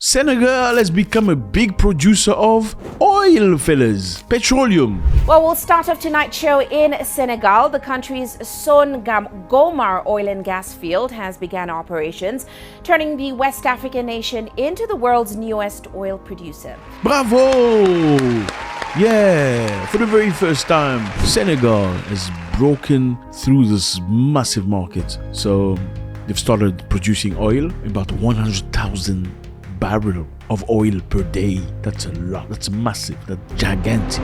Senegal has become a big producer of oil, fellas. Petroleum. Well, we'll start off tonight's show in Senegal. The country's Gomar oil and gas field has begun operations, turning the West African nation into the world's newest oil producer. Bravo! Yeah, for the very first time, Senegal has broken through this massive market. So they've started producing oil, about 100,000 barrel of oil per day. That's a lot. That's massive. That's gigantic.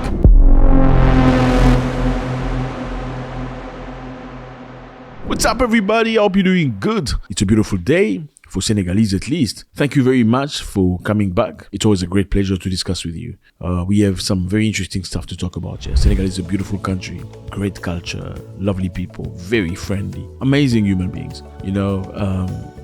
What's up, everybody? I hope you're doing good. It's a beautiful day, for Senegalese at least. Thank you very much for coming back. It's always a great pleasure to discuss with you. We have some very interesting stuff to talk about here. Senegal is a beautiful country, great culture, lovely people, very friendly, amazing human beings. You know,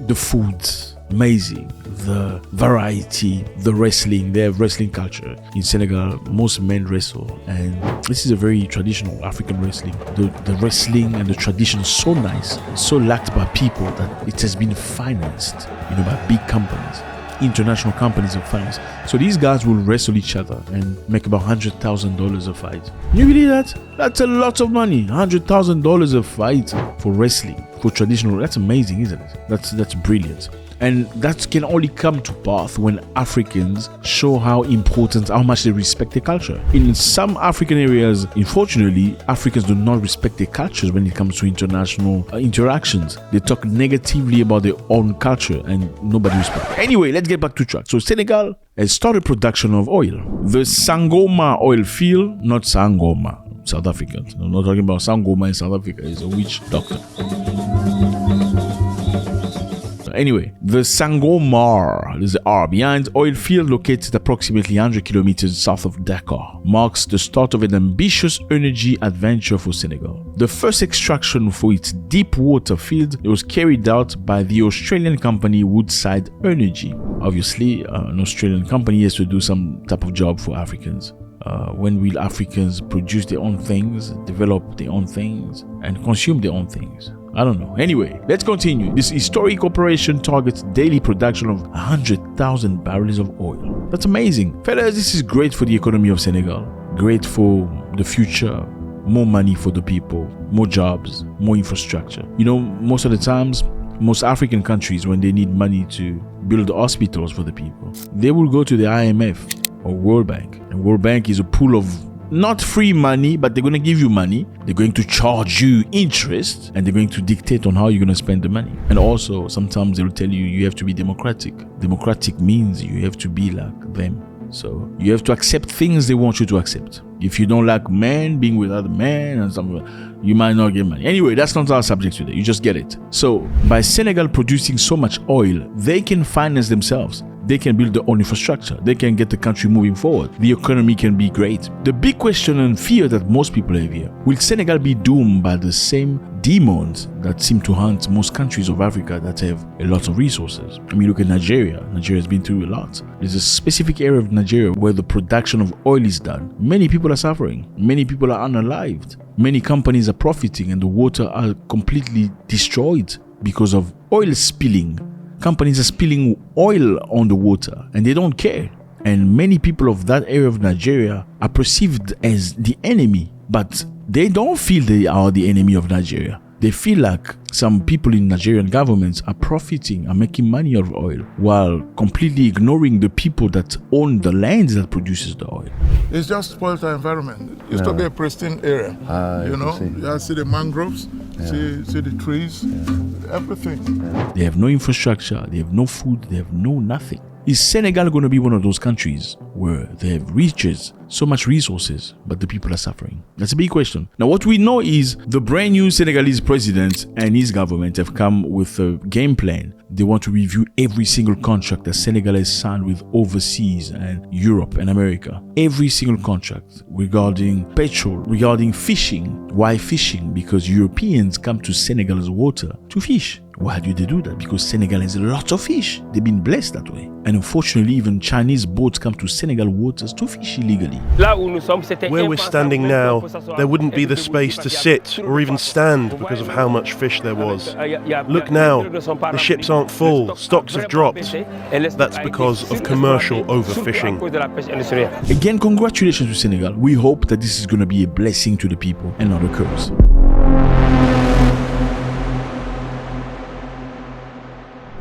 the food, amazing, the variety, the wrestling. They have wrestling culture in Senegal. Most men wrestle, and this is a very traditional African wrestling. The wrestling and the tradition is so nice, so liked by people that it has been financed, by big companies. International companies of finance. So these guys will wrestle each other and make about $100,000 a fight. You believe that? That's a lot of money. $100,000 a fight for wrestling, for traditional. That's amazing, isn't it? That's brilliant. And that can only come to pass when Africans show how much they respect their culture. In some African areas, unfortunately, Africans do not respect their cultures when it comes to international interactions. They talk negatively about their own culture and nobody respects it. Anyway, let's get back to track. So Senegal has started production of oil. The Sangoma oil field, not Sangoma, South Africans. I'm not talking about Sangoma in South Africa. It's a witch doctor. Anyway, the Sangomar, there's the R behind, oil field located approximately 100 kilometers south of Dakar, marks the start of an ambitious energy adventure for Senegal. The first extraction for its deep water field was carried out by the Australian company Woodside Energy. Obviously, an Australian company has to do some type of job for Africans. When will Africans produce their own things, develop their own things, and consume their own things? I don't know. Anyway, let's continue. This historic operation targets daily production of 100,000 barrels of oil. That's amazing. Fellas, this is great for the economy of Senegal. Great for the future. More money for the people. More jobs. More infrastructure. Most of the times, most African countries, when they need money to build hospitals for the people, they will go to the IMF or World Bank. And World Bank is a pool of not free money, but they're going to give you money. They're going to charge you interest, and they're going to dictate on how you're going to spend the money. And also, sometimes they'll tell you have to be democratic. Democratic means you have to be like them. So you have to accept things they want you to accept. If you don't like men being with other men and something, you might not get money. Anyway, that's not our subject today. You just get it. So by Senegal producing so much oil, they can finance themselves. They can build their own infrastructure. They can get the country moving forward. The economy can be great. The big question and fear that most people have here, will Senegal be doomed by the same demons that seem to haunt most countries of Africa that have a lot of resources? Look at Nigeria. Nigeria has been through a lot. There's a specific area of Nigeria where the production of oil is done. Many people are suffering. Many people are unalived. Many companies are profiting and the water are completely destroyed because of oil spilling. Companies are spilling oil on the water and they don't care. And many people of that area of Nigeria are perceived as the enemy, but they don't feel they are the enemy of Nigeria. They feel like some people in Nigerian governments are profiting, are making money out of oil, while completely ignoring the people that own the land that produces the oil. It's just spoiled our environment. It used to be a pristine area. You see the mangroves, see the trees, everything. They have no infrastructure, they have no food, they have no nothing. Is Senegal going to be one of those countries where they have riches, so much resources, but the people are suffering? That's a big question. Now, what we know is the brand new Senegalese president and his government have come with a game plan. They want to review every single contract that Senegal has signed with overseas and Europe and America. Every single contract regarding petrol, regarding fishing. Why fishing? Because Europeans come to Senegal's water to fish. Why do they do that? Because Senegal has a lot of fish. They've been blessed that way. And unfortunately, even Chinese boats come to Senegal waters to fish illegally. Where we're standing now, there wouldn't be the space to sit or even stand because of how much fish there was. Look now, the ships aren't full, stocks have dropped. That's because of commercial overfishing. Again, congratulations to Senegal. We hope that this is going to be a blessing to the people and not a curse.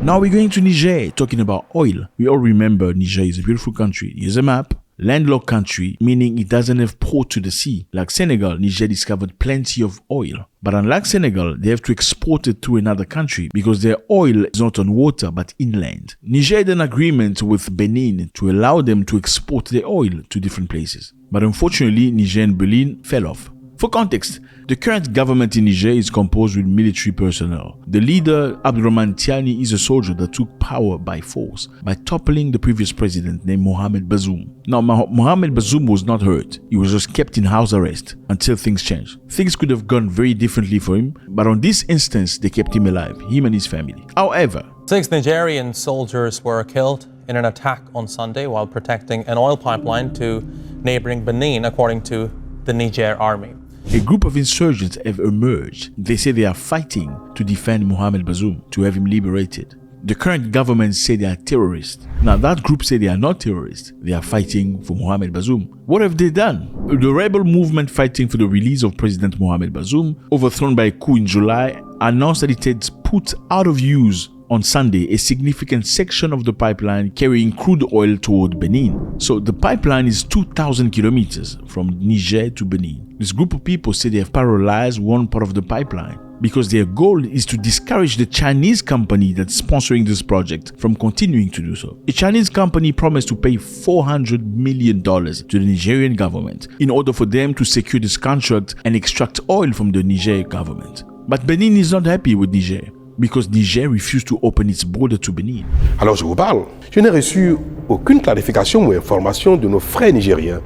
Now we're going to Niger, talking about oil. We all remember Niger is a beautiful country. Here's a map. Landlocked country, meaning it doesn't have port to the sea. Like Senegal, Niger discovered plenty of oil. But unlike Senegal, they have to export it to another country because their oil is not on water but inland. Niger had an agreement with Benin to allow them to export their oil to different places. But unfortunately, Niger and Benin fell off. For context, the current government in Niger is composed with military personnel. The leader, Abdourahmane Tiani, is a soldier that took power by force by toppling the previous president named Mohamed Bazoum. Now, Mohamed Bazoum was not hurt. He was just kept in house arrest until things changed. Things could have gone very differently for him, but on this instance, they kept him alive, him and his family. However, 6 Nigerian soldiers were killed in an attack on Sunday while protecting an oil pipeline to neighboring Benin, according to the Niger army. A group of insurgents have emerged. They say they are fighting to defend Mohamed Bazoum, to have him liberated. The current government say they are terrorists. Now that group say they are not terrorists. They are fighting for Mohamed Bazoum. What have they done? The rebel movement fighting for the release of President Mohamed Bazoum, overthrown by a coup in July, announced that it had put out of use on Sunday a significant section of the pipeline carrying crude oil toward Benin. So the pipeline is 2,000 kilometers from Niger to Benin. This group of people say they have paralyzed one part of the pipeline because their goal is to discourage the Chinese company that's sponsoring this project from continuing to do so. A Chinese company promised to pay $400 million to the Nigerian government in order for them to secure this contract and extract oil from the Niger government. But Benin is not happy with Niger, because Niger refused to open its border to Benin. Alors je vous parle, je n'ai reçu aucune clarification ou information de nos frères nigériens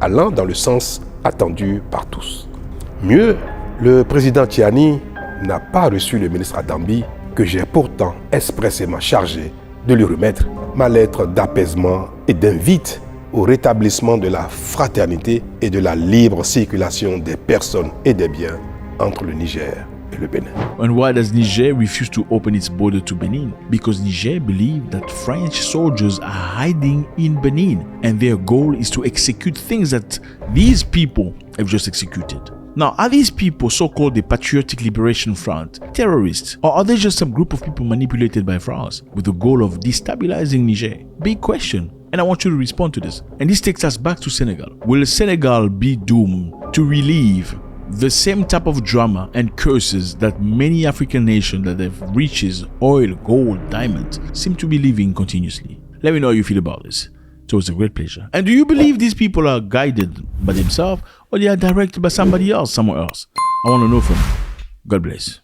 allant dans le sens attendu par tous. Mieux, le président Tiani n'a pas reçu le ministre Adambi, que j'ai pourtant expressément chargé de lui remettre ma lettre d'apaisement et d'invite au rétablissement de la fraternité et de la libre circulation des personnes et des biens entre le Niger et le Bénin. And why does Niger refuse to open its border to Benin? Because Niger believe that French soldiers are hiding in Benin and their goal is to execute things that these people have just executed. Now, are these people so-called the Patriotic Liberation Front terrorists, or are they just some group of people manipulated by France with the goal of destabilizing Niger? Big question, and I want you to respond to this. And this takes us back to Senegal. Will Senegal be doomed to relive the same type of drama and curses that many African nations that have riches, oil, gold, diamonds seem to be living continuously? Let me know how you feel about this. It was a great pleasure. And do you believe these people are guided by themselves or they are directed by somebody else, somewhere else? I want to know from you. God bless.